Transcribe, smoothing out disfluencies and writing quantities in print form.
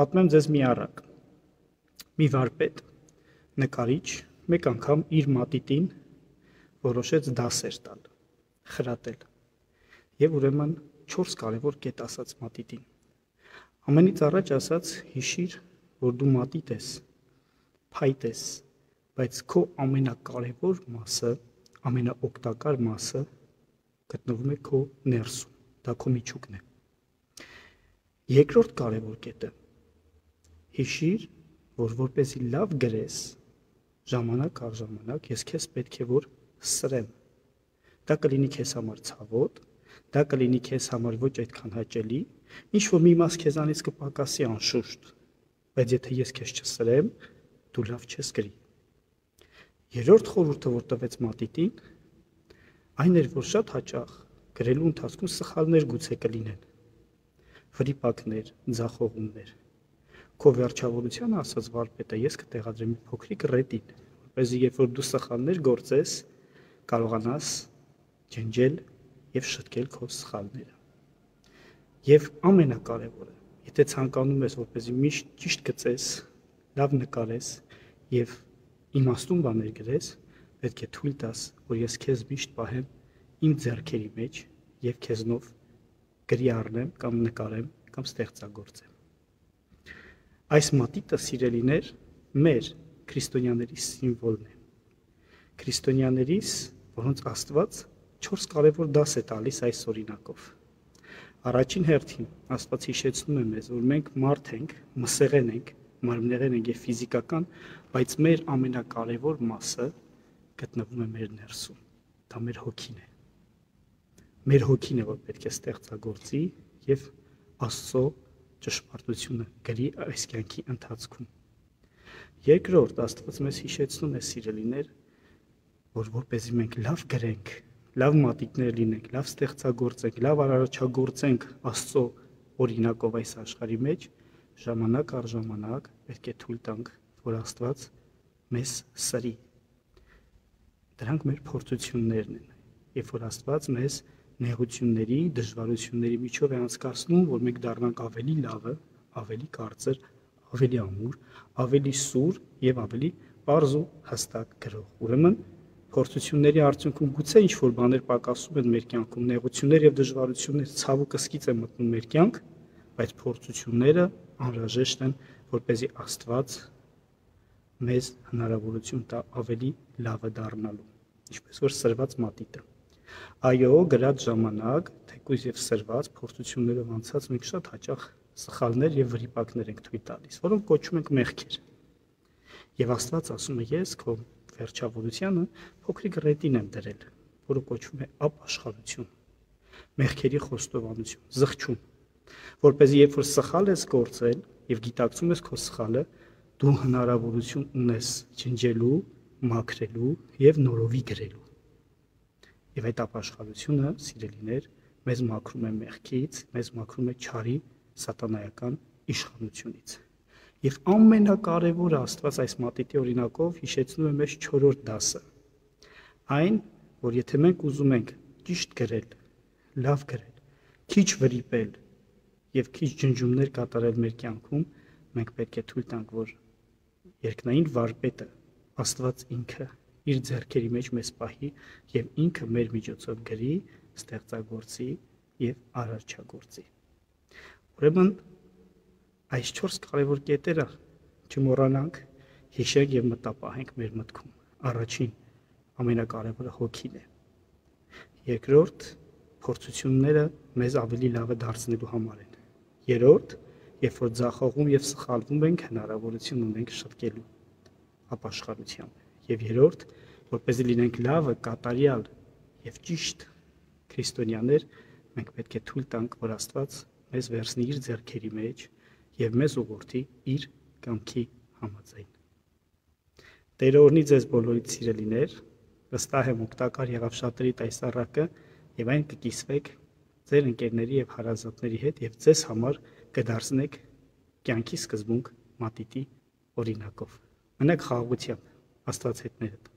Պատմեմ ձեզ մի առակ։ Մի վարպետ, նկարիչ, մեկ անգամ իր մատիտին որոշեց դասեր տալ, խրատել։ Եվ ուրեմն 4 կարևոր կետ ասաց մատիտին։ Ամենից առաջ ասաց՝ հիշիր, որ դու մատիտ ես, փայտ ես, բայց քո ամենակարևոր մասը, ամենաօգտակար մասը գտնվում է քո ներսում, դա քո միջուկն է։ Երկրորդ կարևոր կետը՝ հիշիր, որ որպեսզի լավ գրես, ժամանակ առ ժամանակ ես քեզ պետք է որ սրեմ։ Դա կլինի քեզ համար ցավոտ, դա կլինի քեզ համար ոչ այդքան հաճելի, ինչ որ մի մաս քեզանից կպակասի անշուշտ, բայց եթե ես քեզ չսրեմ, դու լավ չես գրի։ Երրորդ խորհուրդը, որ տվեց մատիտին, այն էր, որ շատ հաճախ գրելու ընթացքում սխալներ գուցե կլինեն, վրիպակներ, ձախողումներ։ Քո վերջավորությանը ասաց վարպետը, ես կտեղադրեմ մի փոքրիկ ռետին, որպեսզի երբ որ դու սխալներ գործես, կարողանաս ջնջել եւ շտկել քո սխալները։ Եվ ամենակարևորը, եթե ցանկանում ես, որպեսզի միշտ ճիշտ գծես, լավ նկարես եւ իմաստուն բաներ գրես, պետք է թույլ տաս, որ ես քեզ միշտ պահեմ իմ ձեռքերի մեջ եւ քեզնով գրի առնեմ կամ նկարեմ կամ ստեղծագործեմ։ Այս մատիտը, սիրելիներ, մեր քրիստոնյաների սիմվոլն է։ Քրիստոնյաներիս, որոնց Աստված 4 կարևոր դաս է տալիս այս օրինակով։ Առաջին հերթին Աստված հիշեցնում է մեզ, որ մենք մարդ ենք, մսեղեն ենք, մարմնեղեն ենք եւ ֆիզիկական, բայց մեր ամենակարևոր մասը գտնվում է մեր ներսում։ Դա մեր հոգին է։ Մեր հոգին է, որ պետք է ստեղծագործի եւ Աստծո ճշմարտությունը գրի այս կյանքի ընթացքում։ Երկրորդ, Աստված մեզ հիշեցնում է, սիրելիներ, որ որպեսզի մենք լավ գրենք, լավ մատիտներ լինենք, լավ ստեղծագործենք, լավ արարչագործենք Աստծո օրինակով այս աշխարհի մեջ, ժամանակ առ ժամանակ պետք է թույլ տանք, որ Աստված մեզ սրի։ Դրանք մեր փորձություններն են, երբ որ Աստված մեզ նեղությունների, դժվարությունների միջով է անցկացնում, որ մենք դառնանք ավելի լավը, ավելի կարծր, ավելի ամուր, ավելի սուր եւ ավելի պարզ ու հստակ գրող։ Ուրեմն փորձությունների արդյունքում գուցե ինչ-որ բաներ պակասում են մեր կյանքում, նեղություններ եւ դժվարություններ, ցավը կսկիծ է մտնում մեր կյանք, բայց փորձությունները անհրաժեշտ են, որպեսզի Աստված մեզ հնարավորություն տա ավելի լավը դառնալու, ինչպես որ սրված մատիտը։ Այո, գրած ժամանակ, թեկուզ եւ սրված փորձություններով անցած մենք շատ հաճախ սխալներ եւ վրիպակներ ենք թույլ տալիս, որոնք կոչում ենք մեղքեր։ Եվ Աստված ասում է, ես քո վերջավորությանը փոքրիկ ռետին եմ դրել, որը կոչվում է ապաշխարություն, մեղքերի խոստովանություն, զղջում, որպեսզի երբ որ սխալ ես գործել եւ գիտակցում ես քո սխալը, դու հնարավորություն ունես ջնջելու, մաքրելու եւ նորովի գրելու։ Եվ այդ ապաշխարությունը, սիրելիներ, մեզ մաքրում է մեղքից, մեզ մաքրում է չարի սատանայական իշխանությունից։ Եվ ամենակարևորը Աստված այս մատիտի օրինակով հիշեցնում է մեզ 4-րդ դասը։ Այն, որ եթե մենք ուզում ենք ճիշտ գրել, լավ գրել, քիչ վրիպել եւ քիչ ջնջումներ կատարել մեր կյանքում, մենք պետք է թույլ տանք, որ երկնային վարպետը, Աստված ինքը իր ձեռքերի մեջ մեզ պահի եւ ինքը մեր միջոցով գրի, ստեղծագործի եւ արարչագործի։ Ուրեմն այս 4 կարևոր կետերը չմոռանանք, հիշենք եւ մտապահենք մեր մտքում։ Առաջին, ամենակարևորը հոգին է։ Երկրորդ, փորձությունները մեզ ավելի լավը դարձնելու համար են։ Երրորդ, երբ որ ձախողում եւ սխալվում ենք, հնարավորություն ունենք շտկելու ապաշխարությամբ։ Եվ երրորդ, որպեսզի լինենք լավը, կատարյալ եւ ճիշտ քրիստոնյաներ, մենք պետք է թույլ տանք, որ Աստված մեզ վերցնի իր ձեռքերի մեջ եւ մեզ ուղղորդի իր կամքի համաձայն։ Տերը օրհնի ձեզ բոլորիդ սիրելիներ, վստահ եմ օգտակար եղավ շատերիդ այս առակը եւ այն կկիսվեք ձեր ընկերների եւ հարազատների հետ եւ ձեզ համար կդարձնեք կյանքի սկզբունք մատիտի օրինակով։ Մնաք խաղաղությամբ, Աստված հետներդ։